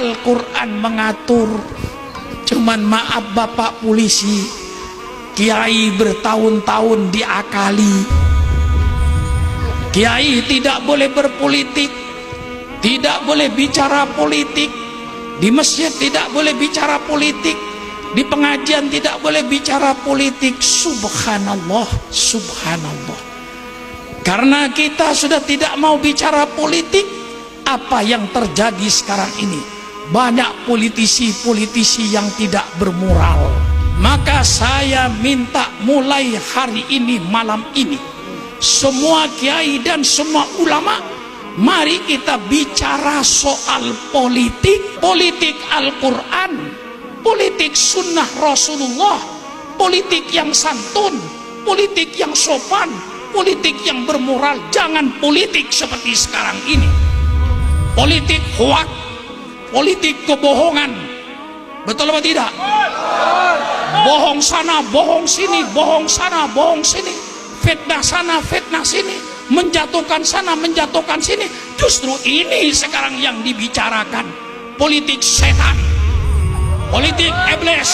Al-Quran mengatur. Cuman maaf Bapak polisi, kiai bertahun-tahun diakali. Kiai tidak boleh berpolitik, tidak boleh bicara politik, di masjid tidak boleh bicara politik, di pengajian tidak boleh bicara politik. Subhanallah, subhanallah. Karena kita sudah tidak mau bicara politik, apa yang terjadi sekarang ini? Banyak politisi-politisi yang tidak bermoral. Maka saya minta mulai hari ini, malam ini, semua kiai dan semua ulama, mari kita bicara soal politik. Politik Al-Quran, politik sunnah Rasulullah, politik yang santun, politik yang sopan, politik yang bermoral. Jangan politik seperti sekarang ini, politik hoak, politik kebohongan. Betul apa tidak? Bohong sana, bohong sini, bohong sana, bohong sini, fitnah sana, fitnah sini, menjatuhkan sana, menjatuhkan sini. Justru ini sekarang yang dibicarakan, politik setan, politik iblis.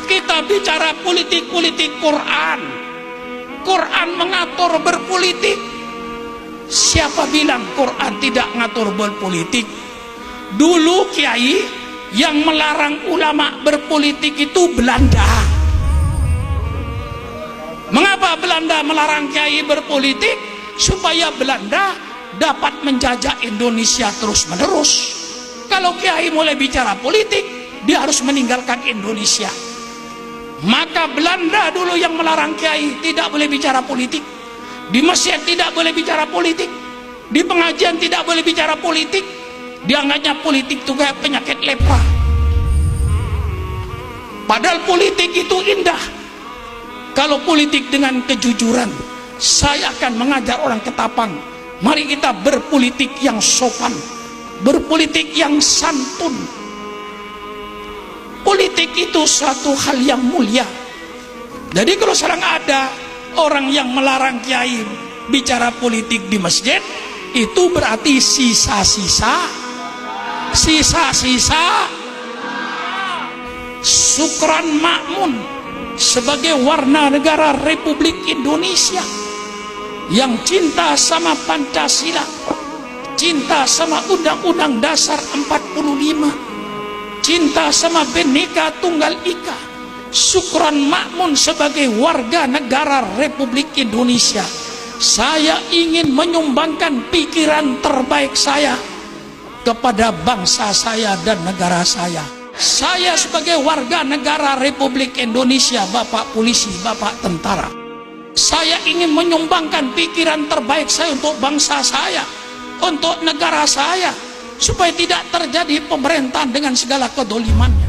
Kita bicara politik-politik Quran. Quran mengatur berpolitik. Siapa bilang Quran tidak ngatur berpolitik? Dulu kiai yang melarang ulama berpolitik itu Belanda. Mengapa Belanda melarang kiai berpolitik? Supaya Belanda dapat menjajah Indonesia terus-menerus. Kalau kiai mulai bicara politik, dia harus meninggalkan Indonesia. Maka Belanda dulu yang melarang kiai tidak boleh bicara politik, di masjid tidak boleh bicara politik, di pengajian tidak boleh bicara politik. Dianggapnya politik itu kayak penyakit lepra. Padahal politik itu indah. Kalau politik dengan kejujuran, saya akan mengajar orang Ketapang, mari kita berpolitik yang sopan, berpolitik yang santun. Politik itu suatu hal yang mulia. Jadi kalau sekarang ada orang yang melarang kiai bicara politik di masjid, itu berarti sisa-sisa Sukran Makmun sebagai warga negara Republik Indonesia yang cinta sama Pancasila, cinta sama Undang-Undang Dasar 45, cinta sama Bhinneka Tunggal Ika. Sukran Makmun sebagai warga negara Republik Indonesia, saya ingin menyumbangkan pikiran terbaik saya kepada bangsa saya dan negara saya. Saya sebagai warga negara Republik Indonesia, Bapak polisi, Bapak tentara, saya ingin menyumbangkan pikiran terbaik saya untuk bangsa saya, untuk negara saya, supaya tidak terjadi pemerintahan dengan segala kedolimannya.